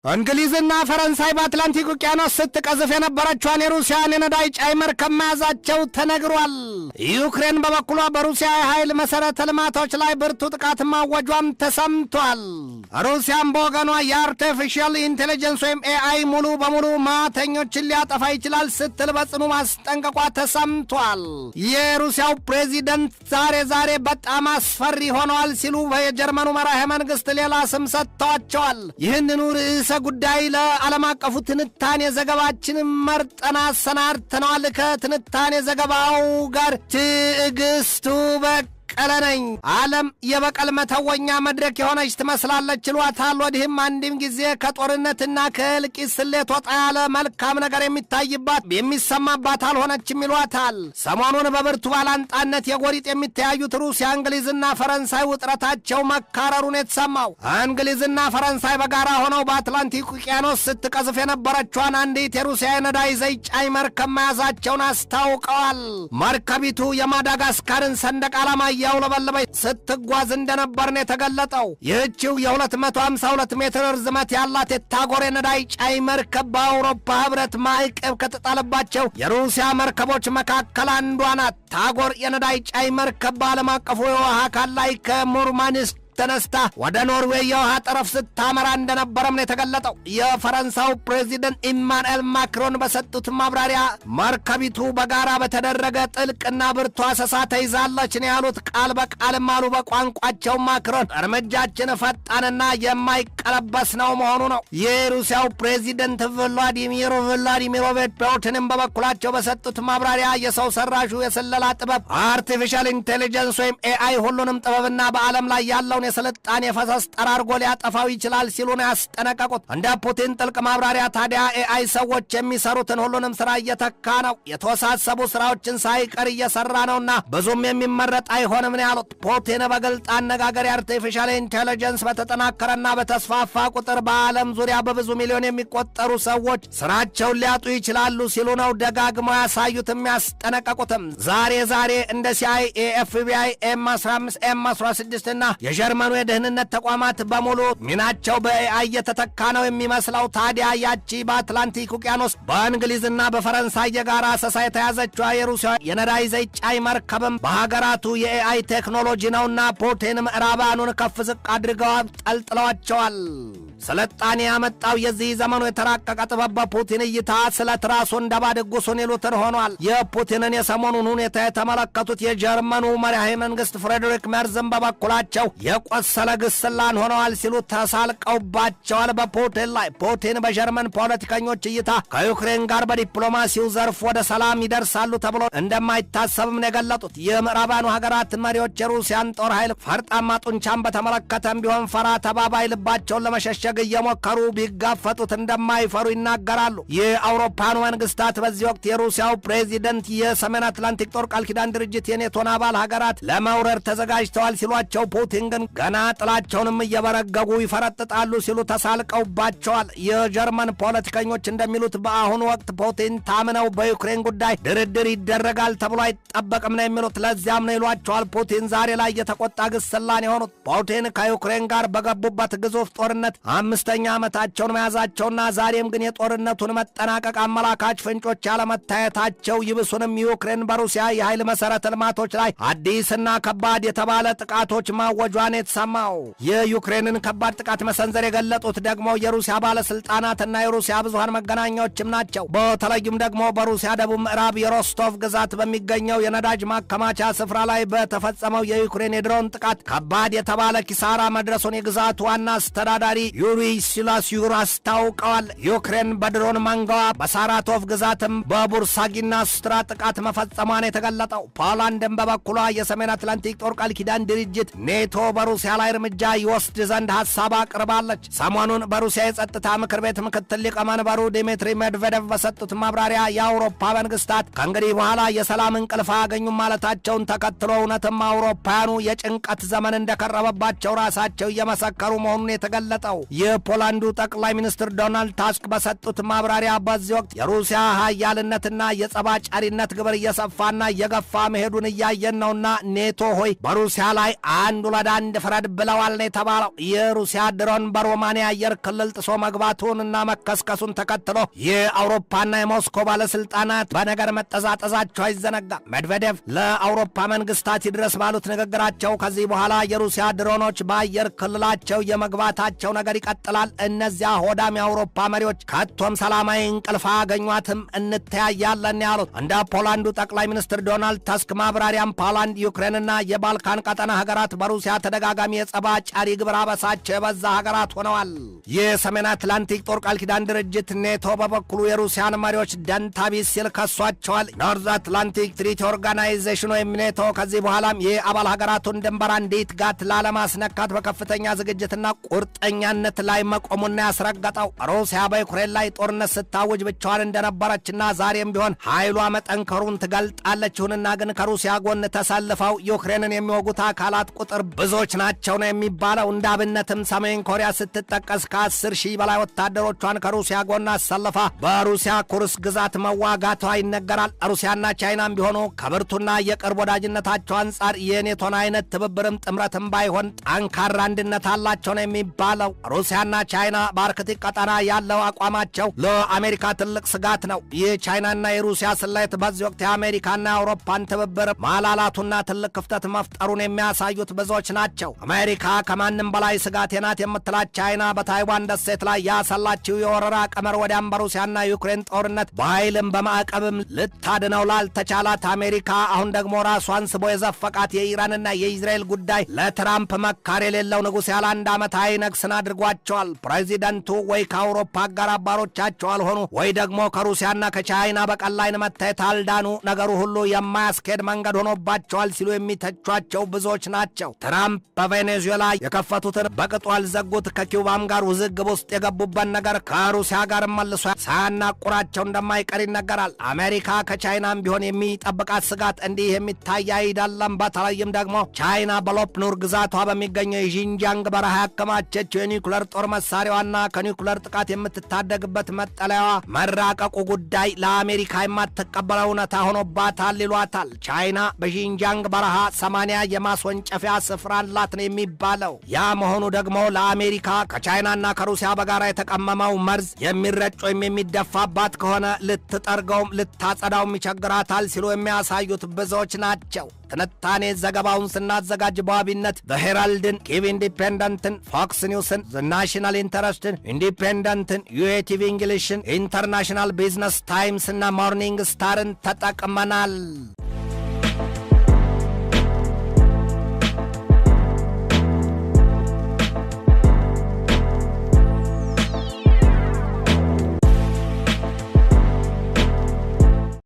እንግሊዝና ፈረንሳይ በአትላንቲክ ውቅያኖስ ስትቀዝፍ የነበረችውን የሩሲያን የነዳጅ ጫኝ መርከብ መያዛቸው ተነግሯል። ዩክሬን በበኩሏ በሩሲያ የኃይል መሠረተ ልማቶች ላይ ብርቱ ጥቃት ማወጇም ተሰምቷል። ሩሲያም በወገኗ የአርቲፊሻል ኢንቴሊጀንስ ወይም ኤአይ ሙሉ በሙሉ ማተኞችን ሊያጠፋ ይችላል ስትል በጽኑ ማስጠንቀቋ ተሰምቷል። የሩሲያው ፕሬዚደንት ዛሬ በጣም አስፈሪ ሆነዋል ሲሉ የጀርመኑ መራሄ መንግስት ሌላ ስም ሰጥተዋቸዋል። ይህንኑ ርዕሰ ጉዳይ ለዓለም አቀፉ ትንታኔ ዘገባችን መርጠን አሰናድተነዋል። ከትንታኔ ዘገባው ጋር ትዕግስቱ በቀለ ነኝ። ዓለም የበቀል መተወኛ መድረክ የሆነች ትመስላለች ይሏታል። ወዲህም አንድም ጊዜ ከጦርነትና ከእልቂት ስሌት ወጣ ያለ መልካም ነገር የሚታይባት የሚሰማባት አልሆነችም ይሏታል። ሰሞኑን በብርቱ ባላንጣነት የጎሪጥ የሚተያዩት ሩሲያ፣ እንግሊዝና ፈረንሳይ ውጥረታቸው መካረሩን የተሰማው እንግሊዝና ፈረንሳይ በጋራ ሆነው በአትላንቲክ ውቅያኖስ ስትቀዝፍ የነበረችዋን አንዲት የሩሲያ የነዳጅ ዘይት ጫኝ መርከብ መያዛቸውን አስታውቀዋል። መርከቢቱ የማዳጋስካርን ሰንደቅ ዓላማ ያውለበለበች ስትጓዝ እንደነበር ነው የተገለጠው። ይህችው የ252 ሜትር ርዝመት ያላት የታጎር የነዳጅ ጫኝ መርከብ በአውሮፓ ህብረት ማዕቀብ ከተጣለባቸው የሩሲያ መርከቦች መካከል አንዷ ናት። ታጎር የነዳጅ ጫኝ መርከብ በዓለም አቀፉ የውሃ አካል ላይ ከሙርማንስክ ተነስታ ወደ ኖርዌይ የውሃ ጠረፍ ስታመራ እንደነበረም ነው የተገለጠው። የፈረንሳው ፕሬዚደንት ኢማኑኤል ማክሮን በሰጡት ማብራሪያ መርከቢቱ በጋራ በተደረገ ጥልቅና ብርቱ አሰሳ ተይዛለች ነው ያሉት። ቃል በቃልም አሉ በቋንቋቸው ማክሮን እርምጃችን ፈጣንና የማይቀለበስ ነው መሆኑ ነው። የሩሲያው ፕሬዚደንት ቭላዲሚር ቭላዲሚሮቪች ፑቲንም በበኩላቸው በሰጡት ማብራሪያ የሰው ሰራሹ የስለላ ጥበብ አርቲፊሻል ኢንቴሊጀንስ ወይም ኤአይ ሁሉንም ጥበብና በዓለም ላይ ያለውን የስልጣኔ ፈሰስ ጠራርጎ ሊያጠፋው ይችላል ሲሉ ነው ያስጠነቀቁት። እንደ ፑቲን ጥልቅ ማብራሪያ ታዲያ ኤአይ ሰዎች የሚሰሩትን ሁሉንም ስራ እየተካ ነው፣ የተወሳሰቡ ስራዎችን ሳይቀር እየሰራ ነውና ብዙም የሚመረጥ አይሆንም ነው ያሉት። ፑቲን በግልጽ አነጋገር የአርቲፊሻል ኢንቴሊጀንስ በተጠናከረና በተስፋፋ ቁጥር በዓለም ዙሪያ በብዙ ሚሊዮን የሚቆጠሩ ሰዎች ስራቸውን ሊያጡ ይችላሉ ሲሉ ነው ደጋግመው ያሳዩትም ያስጠነቀቁትም። ዛሬ እንደ ሲአይኤ፣ ኤፍቢአይ፣ ኤም15፣ ኤም16 እና የጀርመኑ የደህንነት ተቋማት በሙሉ ሚናቸው በኤአይ የተተካ ነው የሚመስለው። ታዲያ ያቺ በአትላንቲክ ውቅያኖስ በእንግሊዝና በፈረንሳይ የጋራ አሰሳ የተያዘችው የሩሲያ የነዳጅ ዘይት ጫኝ መርከብም በሀገራቱ የኤአይ ቴክኖሎጂ ነውና ፑቲን ምዕራባኑን ከፍ ዝቅ አድርገው ጠልጥለዋቸዋል። ስልጣኔ ያመጣው የዚህ ዘመኑ የተራቀቀ ጥበብ በፑቲን እይታ ስለ ትራሱ እንደባ ድጉሱን ይሉትን ሆኗል። የፑቲንን የሰሞኑን ሁኔታ የተመለከቱት የጀርመኑ መራሄ መንግስት ፍሬድሪክ ሜርዝም በበኩላቸው የቆሰለ ግስላን ሆነዋል ሲሉ ተሳልቀውባቸዋል በፑቲን ላይ። ፑቲን በጀርመን ፖለቲከኞች እይታ ከዩክሬን ጋር በዲፕሎማሲው ዘርፍ ወደ ሰላም ይደርሳሉ ተብሎ እንደማይታሰብም ነው የገለጡት። የምዕራባኑ ሀገራት መሪዎች የሩሲያን ጦር ኃይል ፈርጣማ ጡንቻን በተመለከተም ቢሆን ፈራ ተባባይ ልባቸውን ለመሸሸግ እየሞከሩ ቢጋፈጡት እንደማይፈሩ ይናገራሉ። የአውሮፓኑ መንግስታት በዚህ ወቅት የሩሲያው ፕሬዚደንት የሰሜን አትላንቲክ ጦር ቃል ኪዳን ድርጅት የኔቶን አባል ሀገራት ለመውረር ተዘጋጅተዋል ሲሏቸው፣ ፑቲን ግን ገና ጥላቸውንም እየበረገጉ ይፈረጥጣሉ ሲሉ ተሳልቀውባቸዋል። የጀርመን ፖለቲከኞች እንደሚሉት በአሁኑ ወቅት ፑቲን ታምነው በዩክሬን ጉዳይ ድርድር ይደረጋል ተብሎ አይጠበቅም ነው የሚሉት። ለዚያም ነው ይሏቸዋል ፑቲን ዛሬ ላይ የተቆጣ ግስላን የሆኑት። ፑቲን ከዩክሬን ጋር በገቡበት ግዙፍ ጦርነት 5ኛ ዓመታቸውን መያዛቸውና ዛሬም ግን የጦርነቱን መጠናቀቅ አመላካች ፍንጮች ያለመታየታቸው ይብሱንም ዩክሬን በሩሲያ የኃይል መሠረተ ልማቶች ላይ አዲስና ከባድ የተባለ ጥቃቶች ማወጇን የተሰማው። የዩክሬንን ከባድ ጥቃት መሰንዘር የገለጡት ደግሞ የሩሲያ ባለስልጣናትና የሩሲያ ብዙሃን መገናኛዎችም ናቸው። በተለይም ደግሞ በሩሲያ ደቡብ ምዕራብ የሮስቶቭ ግዛት በሚገኘው የነዳጅ ማከማቻ ስፍራ ላይ በተፈጸመው የዩክሬን የድሮን ጥቃት ከባድ የተባለ ኪሳራ መድረሱን የግዛቱ ዋና አስተዳዳሪ ዩሪ ሲላሲዩር አስታውቀዋል። ዩክሬን በድሮን መንጋዋ በሳራቶቭ ግዛትም በቡርሳጊና ስትራ ጥቃት መፈጸሟን የተገለጠው። ፖላንድም በበኩሏ የሰሜን አትላንቲክ ጦር ቃል ኪዳን ድርጅት ኔቶ በሩሲያ ላይ እርምጃ ይወስድ ዘንድ ሐሳብ አቅርባለች። ሰሞኑን በሩሲያ የጸጥታ ምክር ቤት ምክትል ሊቀመንበሩ ዲሚትሪ ሜድቬዴቭ በሰጡት ማብራሪያ የአውሮፓ መንግስታት ከእንግዲህ በኋላ የሰላም እንቅልፍ አያገኙም ማለታቸውን ተከትሎ እውነትም አውሮፓውያኑ የጭንቀት ዘመን እንደከረበባቸው ራሳቸው እየመሰከሩ መሆኑን የተገለጠው። የፖላንዱ ጠቅላይ ሚኒስትር ዶናልድ ታስክ በሰጡት ማብራሪያ በዚህ ወቅት የሩሲያ ኃያልነትና የጸባጫሪነት ግብር እየሰፋና እየገፋ መሄዱን እያየን ነውና ኔቶ ሆይ በሩሲያ ላይ አንድ ፍረድ ብለዋል ነው የተባለው። የሩሲያ ድሮን በሮማኒያ አየር ክልል ጥሶ መግባቱንና መከስከሱን ተከትሎ የአውሮፓና የሞስኮ ባለስልጣናት በነገር መጠዛጠዛቸው አይዘነጋም። ሜድቬዴቭ ለአውሮፓ መንግስታት ይድረስ ባሉት ንግግራቸው ከዚህ በኋላ የሩሲያ ድሮኖች በአየር ክልላቸው የመግባታቸው ነገር ይቀጥላል። እነዚያ ሆዳም የአውሮፓ መሪዎች ከቶም ሰላማዊ እንቅልፍ አያገኟትም፣ እንተያያለን ያሉት እንደ ፖላንዱ ጠቅላይ ሚኒስትር ዶናልድ ተስክ ማብራሪያም ፖላንድ፣ ዩክሬንና የባልካን ቀጠና ሀገራት በሩሲያ ተደጋጋሚ የጸባ ጫሪ ግብረ አበሳቸው የበዛ ሀገራት ሆነዋል። የሰሜን አትላንቲክ ጦር ቃል ኪዳን ድርጅት ኔቶ በበኩሉ የሩሲያን መሪዎች ደንታቢስ ሲል ከሷቸዋል። ኖርዝ አትላንቲክ ትሪቲ ኦርጋናይዜሽን ወይም ኔቶ ከዚህ በኋላም የአባል ሀገራቱን ድንበር አንዲት ጋት ላለማስነካት በከፍተኛ ዝግጅትና ቁርጠኛነት ላይ መቆሙና ያስረገጠው ሩሲያ በዩክሬን ላይ ጦርነት ስታውጅ ብቻዋን እንደነበረችና ዛሬም ቢሆን ኃይሏ መጠንከሩን ትገልጣለች። ይሁንና ግን ከሩሲያ ጎን ተሰልፈው ዩክሬንን የሚወጉት አካላት ቁጥር ብዙዎች ናቸው ነው የሚባለው። እንደ አብነትም ሰሜን ኮሪያ ስትጠቀስ ከ10 ሺህ በላይ ወታደሮቿን ከሩሲያ ጎን አሰልፋ በሩሲያ ኩርስክ ግዛት መዋጋቷ ይነገራል። ሩሲያና ቻይናም ቢሆኑ ከብርቱና የቅርብ ወዳጅነታቸው አንጻር የኔቶን አይነት ትብብርም ጥምረትም ባይሆን ጠንካራ አንድነት አላቸው ነው የሚባለው። ሩሲያና ቻይና በአርክቲክ ቀጠና ያለው አቋማቸው ለአሜሪካ ትልቅ ስጋት ነው። የቻይናና የሩሲያ ስሌት በዚህ ወቅት የአሜሪካና የአውሮፓን ትብብር ማላላቱና ትልቅ ክፍተት መፍጠሩን የሚያሳዩት ብዙዎች ናቸው። አሜሪካ ከማንም በላይ ስጋቴ ናት የምትላት ቻይና በታይዋን ደሴት ላይ ያሰላችው የወረራ ቀመር ወዲያም በሩሲያና ዩክሬን ጦርነት በኃይልም በማዕቀብም ልታድነው ላልተቻላት አሜሪካ አሁን ደግሞ ራሷን ስቦ የዘፈቃት የኢራንና የኢዝራኤል ጉዳይ ለትራምፕ መካር የሌለው ንጉሥ ያለ አንድ ዓመት አይነግስን አድርጓቸዋል። ፕሬዚደንቱ ወይ ከአውሮፓ አጋር አባሮቻቸው አልሆኑ ወይ ደግሞ ከሩሲያና ከቻይና በቀላይን መታየት አልዳኑ። ነገሩ ሁሉ የማያስኬድ መንገድ ሆኖባቸዋል ሲሉ የሚተቿቸው ብዙዎች ናቸው። ትራምፕ በቬኔዙዌላ የከፈቱትን በቅጡ አልዘጉት። ከኪውባም ጋር ውዝግብ ውስጥ የገቡበት ነገር ከሩሲያ ጋር መልሶ ሳያናቁራቸው እንደማይቀር ይነገራል። አሜሪካ ከቻይናም ቢሆን የሚጠብቃት ስጋት እንዲህ የሚታይ አይደለም። በተለይም ደግሞ ቻይና በሎፕኑር ግዛቷ በሚገኘው የዢንጃንግ በረሃ ያከማቸችው የኒውክለር ጦር መሳሪያዋና ከኒውክለር ጥቃት የምትታደግበት መጠለያዋ መራቀቁ ጉዳይ ለአሜሪካ የማትቀበለው እውነታ ሆኖባታል ይሏታል። ቻይና በዢንጃንግ በረሃ 80 የማስወንጨፊያ ስፍራ አላት ነው የሚባለው። ያ መሆኑ ደግሞ ለአሜሪካ ከቻይናና ከሩሲያ በጋራ የተቀመመው መርዝ የሚረጭ ወይም የሚደፋባት ከሆነ ልትጠርገውም ልታጸዳውም ይቸግራታል ሲሉ የሚያሳዩት ብዙዎች ናቸው። ትንታኔ ዘገባውን ስናዘጋጅ በዋቢነት በሄራልድን፣ ኪቭ ኢንዲፔንደንትን፣ ፎክስ ኒውስን፣ ናሽናል ኢንተረስትን፣ ኢንዲፔንደንትን፣ ዩኤቲቪ እንግሊሽን፣ ኢንተርናሽናል ቢዝነስ ታይምስ እና ሞርኒንግ ስታርን ተጠቅመናል።